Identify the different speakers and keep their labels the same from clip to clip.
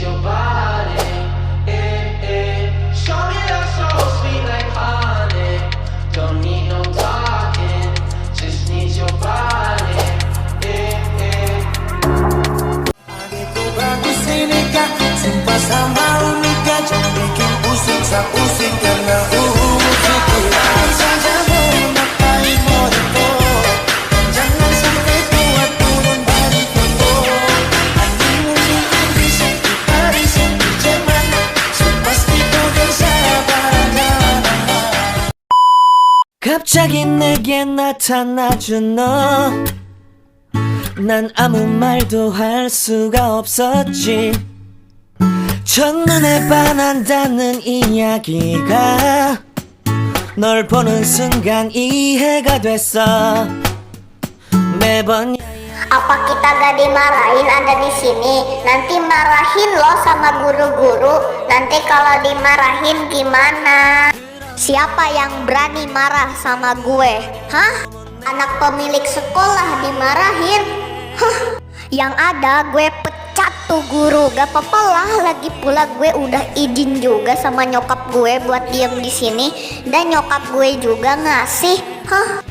Speaker 1: your body. Shorty, you're so sweet like honey. Don't need no talking, just need your body.
Speaker 2: Adikku bagus ini kak, sumpah sama unika, jangan bikin pusing, sak pusing karena syukuran saja mau ngapain modiko, jangan sampai buat turun dari foto. Anjingmu di Inggris, di Paris, di Jerman, pasti kau bersabarnya. 갑자기 내게 나타나준 너, 난 아무 말도 할 수가 없었지. 첫눈에 반한다는 이야기가 널 보는 순간 이해가 됐어. 매번
Speaker 3: Apa kita gak dimarahin ada di sini? Nanti marahin lo sama guru-guru. Nanti kalau dimarahin gimana? Siapa yang berani marah sama gue? Hah? Anak pemilik sekolah dimarahin? Hah? Yang ada gue pecat tuh guru. Gak apa-apa lah, lagi pula gue udah izin juga sama nyokap gue buat diem di sini, dan nyokap gue juga ngasih. Hah?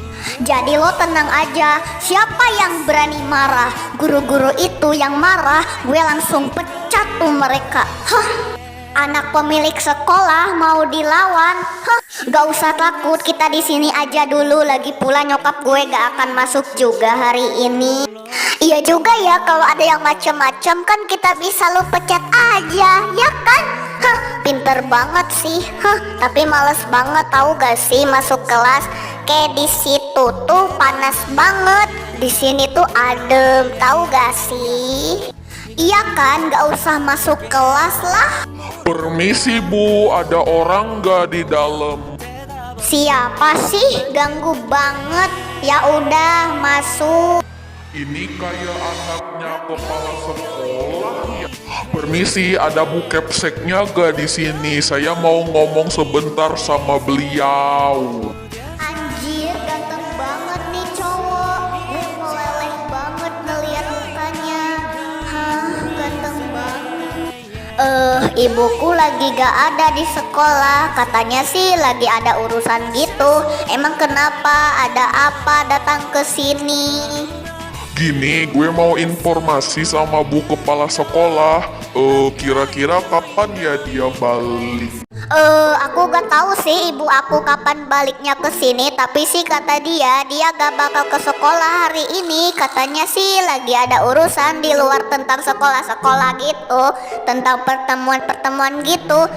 Speaker 3: Jadi lo tenang aja. Siapa yang berani marah? Guru-guru itu yang marah, gue langsung pecat tuh mereka. Hah? Anak pemilik sekolah mau dilawan? Hah? Gak usah takut, kita di sini aja dulu. Lagi pula nyokap gue gak akan masuk juga hari ini. Iya juga ya, kalau ada yang macem-macem kan kita bisa lo pecat aja, ya kan? Hah, pinter banget sih. Hah, tapi males banget tahu gak sih masuk kelas. Kayak di situ tuh panas banget, di sini tuh adem, tahu gak sih? Iya kan, gak usah masuk kelas lah.
Speaker 4: Permisi Bu, ada orang nggak di dalam?
Speaker 3: Siapa sih? Ganggu banget. Ya udah masuk.
Speaker 4: Ini kayak anaknya kepala sekolah ya. Permisi, ada Bu Kepseknya gak di sini? Saya mau ngomong sebentar sama beliau.
Speaker 3: Anjir, ganteng banget nih cowok. Gue meleleh banget ngeliat mukanya. Hah, ganteng banget. Ibuku lagi gak ada di sekolah. Katanya sih lagi ada urusan gitu. Emang kenapa? Ada apa datang ke sini?
Speaker 4: Gini, gue mau informasi sama Bu Kepala Sekolah. Kira-kira kapan ya dia balik?
Speaker 3: Aku gak tahu sih ibu aku kapan baliknya ke sini, tapi sih kata dia gak bakal ke sekolah hari ini. Katanya sih lagi ada urusan di luar tentang sekolah-sekolah gitu, tentang pertemuan-pertemuan gitu.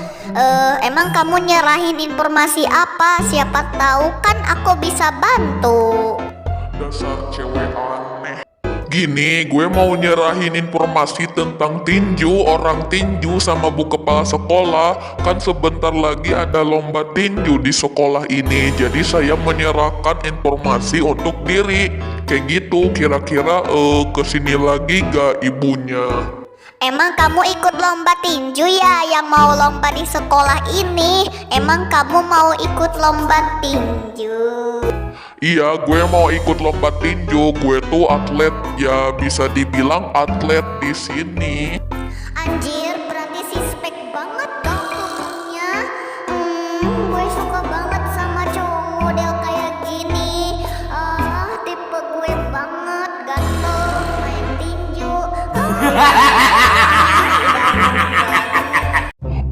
Speaker 3: Emang kamu nyerahin informasi apa? Siapa tahu kan aku bisa bantu.
Speaker 4: Dasar cewek aneh. Gini, gue mau nyerahin informasi tentang tinju, orang tinju sama Bu Kepala Sekolah. Kan sebentar lagi ada lomba tinju di sekolah ini. Jadi saya menyerahkan informasi untuk diri. Kayak gitu, kira-kira kesini lagi gak ibunya?
Speaker 3: Emang kamu ikut lomba tinju ya yang mau lomba di sekolah ini? Emang kamu mau ikut lomba tinju?
Speaker 4: Iya, gue mau ikut lomba tinju. Gue tuh atlet, ya bisa dibilang atlet di sini.
Speaker 3: Anjir, berarti suspek banget dong tubuhnya. Gue suka banget sama cowok model kayak gini. Tipe gue banget, ganteng, main tinju.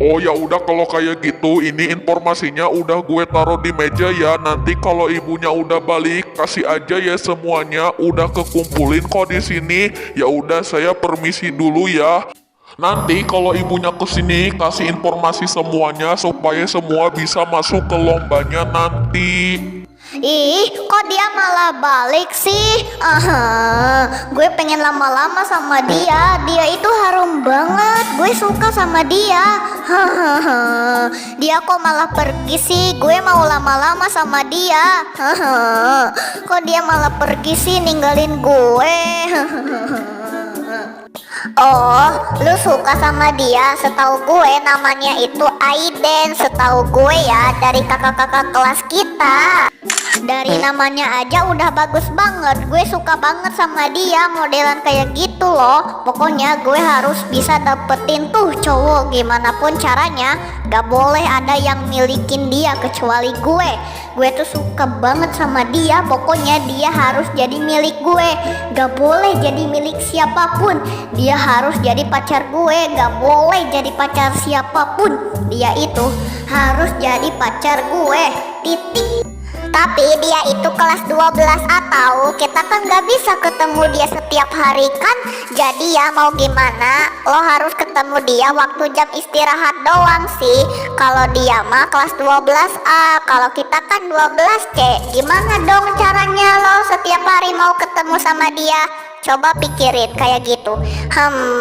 Speaker 4: Oh ya udah, kalau kayak gitu, ini informasinya udah gue taruh di meja ya. Nanti kalau ibunya udah balik, kasih aja ya semuanya. Udah kekumpulin kok di sini. Ya udah, saya permisi dulu ya. Nanti kalau ibunya kesini, kasih informasi semuanya supaya semua bisa masuk ke lombanya nanti.
Speaker 3: Ih, kok dia malah balik sih? Gue pengen lama-lama sama dia. Dia itu harum banget. Gue suka sama dia. Dia kok malah pergi sih? Gue mau lama-lama sama dia. Kok dia malah pergi sih ninggalin gue? Oh, lu suka sama dia? Setahu gue namanya itu Aiden. Setahu gue ya, dari kakak-kakak kelas kita. Dari namanya aja udah bagus banget. Gue suka banget sama dia, modelan kayak gitu loh. Pokoknya gue harus bisa dapetin tuh cowok gimana pun caranya. Gak boleh ada yang milikin dia kecuali gue. Gue tuh suka banget sama dia. Pokoknya dia harus jadi milik gue. Gak boleh jadi milik siapapun. Dia harus jadi pacar gue. Gak boleh jadi pacar siapapun. Dia itu harus jadi pacar gue. Titik. Tapi dia itu kelas 12A tahu. Kita kan gak bisa ketemu dia setiap hari kan. Jadi ya mau gimana, lo harus ketemu dia waktu jam istirahat doang sih. Kalau dia mah kelas 12A, kalau kita kan 12C. Gimana dong caranya lo setiap hari mau ketemu sama dia? Coba pikirin kayak gitu.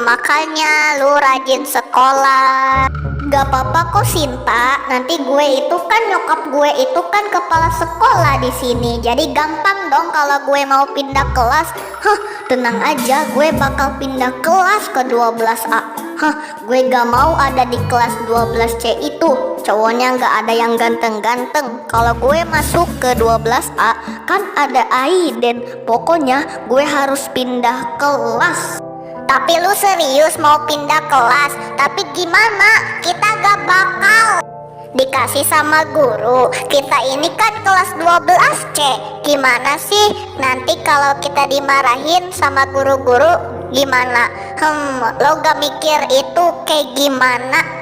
Speaker 3: Makanya lu rajin sekolah. Gak apa-apa kok Sinta, nanti gue itu kan nyokap gue itu kan kepala sekolah di sini. Jadi gampang dong kalau gue mau pindah kelas. Tenang aja, gue bakal pindah kelas ke 12A. Gue gak mau ada di kelas 12C itu. Cowoknya gak ada yang ganteng-ganteng. Kalau gue masuk ke 12A kan ada Aiden. Pokoknya gue harus pindah kelas. Tapi lu serius mau pindah kelas? Tapi gimana? Kita gak bakal dikasih sama guru. Kita ini kan kelas 12C. Gimana sih? Nanti kalau kita dimarahin sama guru-guru gimana? Lo gak mikir itu kayak gimana?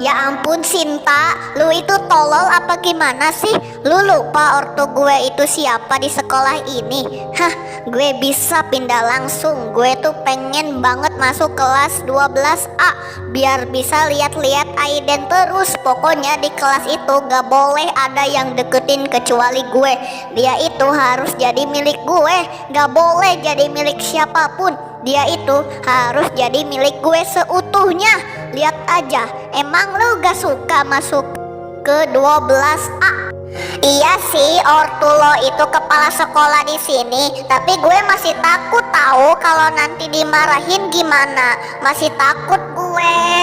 Speaker 3: Ya ampun Sinta, lu itu tolol apa gimana sih? Lu lupa ortu gue itu siapa di sekolah ini? Gue bisa pindah langsung. Gue tuh pengen banget masuk kelas 12A biar bisa lihat-lihat Aiden terus. Pokoknya di kelas itu gak boleh ada yang deketin kecuali gue. Dia itu harus jadi milik gue. Gak boleh jadi milik siapapun. Dia itu harus jadi milik gue seutuhnya. Lihat aja, emang lu gak suka masuk ke 12A? Iya sih, ortu lo itu kepala sekolah di sini. Tapi gue masih takut tahu kalau nanti dimarahin gimana. Masih takut gue.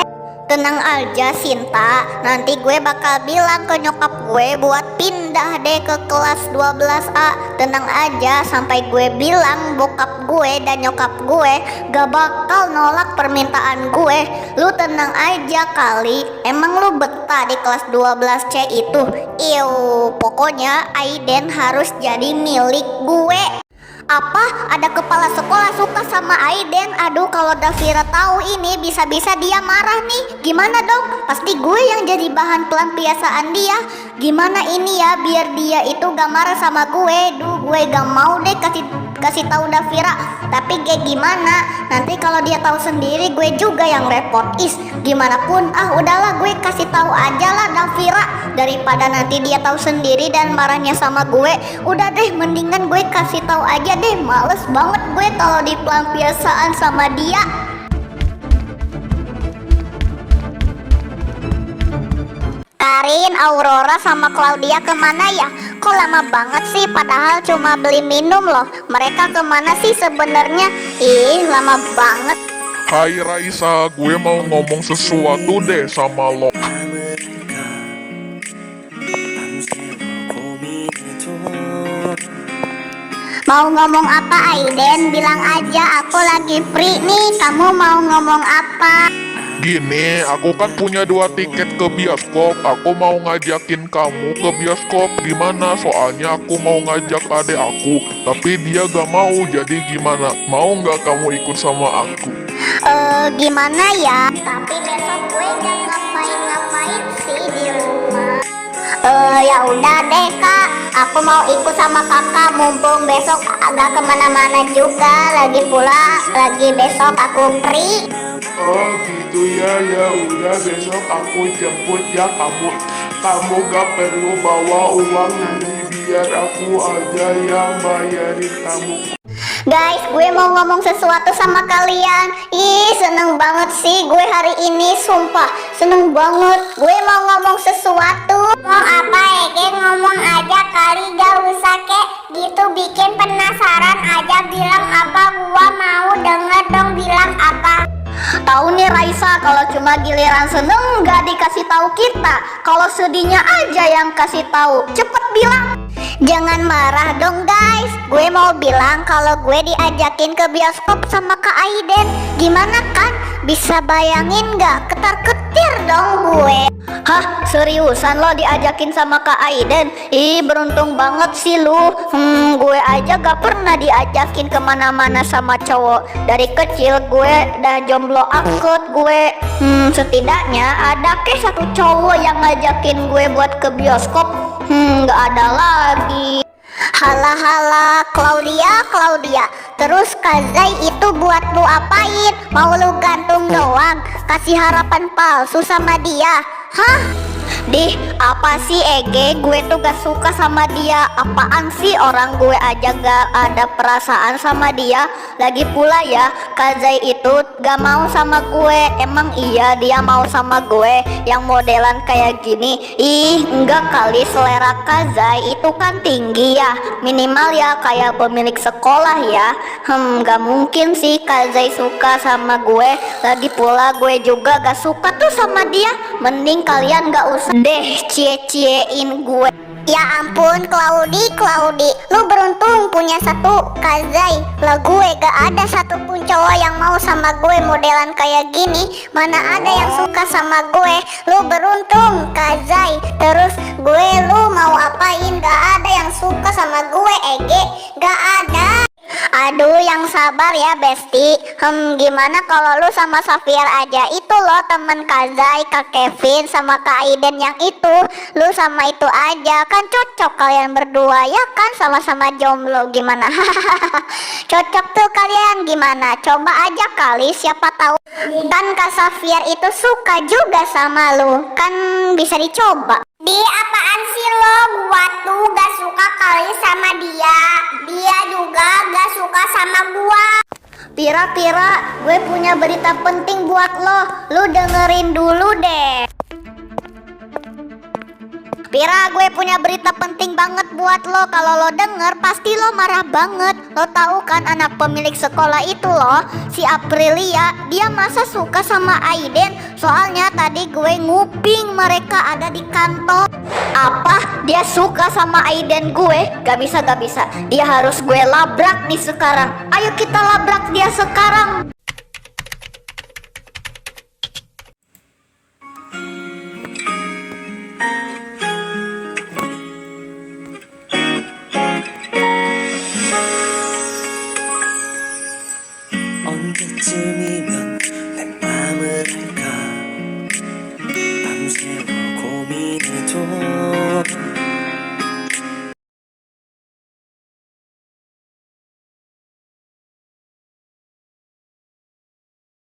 Speaker 3: Tenang aja Sinta, nanti gue bakal bilang ke nyokap gue buat pindah deh ke kelas 12A. Tenang aja, sampai gue bilang bokap gue dan nyokap gue gak bakal nolak permintaan gue. Lu tenang aja kali, emang lu betah di kelas 12C itu? Pokoknya Aiden harus jadi milik gue. Apa? Ada kepala sekolah suka sama Aiden? Aduh, kalau Davira tahu ini bisa-bisa dia marah nih. Gimana dong? Pasti gue yang jadi bahan pelampiasaan dia. Gimana ini ya biar dia itu gak marah sama gue? Gue gak mau deh kasih tahu Davira. Tapi kayak gimana? Nanti kalau dia tahu sendiri gue juga yang repot. Gimana pun, udahlah gue kasih tahu aja lah Davira. Daripada nanti dia tahu sendiri dan marahnya sama gue. Udah deh, mendingan gue kasih tahu aja deh. Males banget gue kalau di pelampiasaan sama dia. Karin, Aurora sama Claudia kemana ya? Kok lama banget sih? Padahal cuma beli minum loh. Mereka kemana sih sebenarnya? Lama banget.
Speaker 4: Hai Raisa, gue mau ngomong sesuatu deh sama lo.
Speaker 3: Mau ngomong apa Aiden? Bilang aja, aku lagi free nih. Kamu mau ngomong apa?
Speaker 4: Gini, aku kan punya 2 tiket ke bioskop. Aku mau ngajakin kamu ke bioskop. Gimana? Soalnya aku mau ngajak adek aku, tapi dia gak mau. Jadi gimana? Mau gak kamu ikut sama aku?
Speaker 3: Gimana ya? Tapi besok gue gak ngapain-ngapain sih di rumah. Ya udah deh kak, aku mau ikut sama kakak. Mumpung besok agak kemana-mana juga. Lagi pula, lagi besok aku free.
Speaker 4: Oh gitu ya, ya udah besok aku jemput ya kamu. Kamu gak perlu bawa uang, nanti biar aku aja yang bayarin kamu.
Speaker 3: Guys, gue mau ngomong sesuatu sama kalian. Seneng banget sih gue hari ini, sumpah seneng banget. Gue mau ngomong sesuatu. Ngomong apa Egen? Ngomong aja kali, gak usah kek gitu bikin penasaran aja. Bilang apa, gua mau denger dong. Bilang apa? Tahu nih Raisa, kalau cuma giliran seneng gak dikasih tahu kita. Kalau sedihnya aja yang kasih tahu. Cepet bilang. Jangan marah dong guys. Gue mau bilang kalau gue diajakin ke bioskop sama Kak Aiden. Gimana kan? Bisa bayangin gak? Ketar-ketir dong gue. Hah? Seriusan lo diajakin sama Kak Aiden? Ih, beruntung banget sih lu. Gue aja gak pernah diajakin kemana-mana sama cowok. Dari kecil gue udah jomblo akut gue. Setidaknya ada ke satu cowok yang ngajakin gue buat ke bioskop. Gak ada lagi. Hala Claudia. Terus Kazai itu buat lu apain? Mau lu gantung doang? Kasih harapan palsu sama dia? Hah? Dih, apa sih Ege? Gue tuh gak suka sama dia. Apaan sih, orang gue aja gak ada perasaan sama dia. Lagi pula ya, Kazai itu gak mau sama gue. Emang iya dia mau sama gue yang modelan kayak gini? Ih, enggak kali, selera Kazai itu kan tinggi ya. Minimal ya kayak pemilik sekolah ya. Gak mungkin sih Kazai suka sama gue. Lagi pula gue juga gak suka tuh sama dia. Mending kalian gak usah deh cie-ciein gue. Ya ampun Claudi, lu beruntung punya satu Kazai. Lah gue gak ada satupun cowok yang mau sama gue modelan kayak gini. Mana ada yang suka sama gue. Lu beruntung Kazai. Terus gue lu mau apain? Gak ada yang suka sama gue Ege. Gak ada. Aduh, yang sabar ya Besti. Gimana kalau lu sama Safiar aja? Itu loh temen Kazai, Kak Kevin sama Kak Aiden yang itu. Lu sama itu aja, kan cocok kalian berdua ya kan, sama-sama jomblo. Gimana? Cocok tuh kalian, gimana? Coba aja kali, siapa tahu kan Kak Safiar itu suka juga sama lu. Kan bisa dicoba. Di apaan sih lo? Gua tuh gak suka kali sama dia. Dia juga gak suka sama gua. Pira, gue punya berita penting buat lo. Lu dengerin dulu deh. Pira, gue punya berita penting banget buat lo. Kalau lo denger pasti lo marah banget. Lo tahu kan anak pemilik sekolah itu loh, si Aprilia, dia masa suka sama Aiden. Soalnya tadi gue nguping mereka ada di kantor. Apa? Dia suka sama Aiden gue? Gak bisa. Dia harus gue labrak nih sekarang. Ayo kita labrak dia sekarang.
Speaker 2: 언제쯤